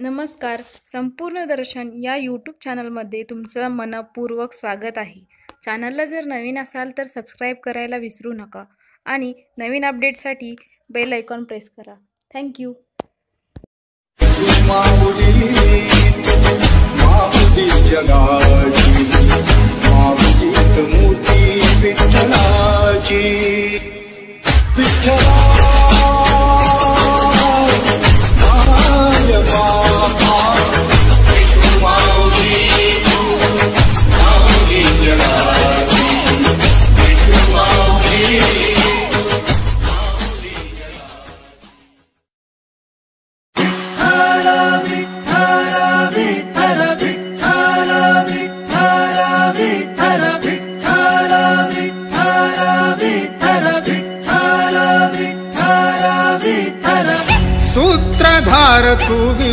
नमस्कार. संपूर्ण दर्शन या यूट्यूब चॅनलमध्ये तुमचं मनपूर्वक स्वागत आहे. चॅनलला जर नवीन असाल तर सबस्क्राईब करायला विसरू नका आणि नवीन अपडेटसाठी बेल आयकॉन प्रेस करा. थँक्यू. सूत्रधार तू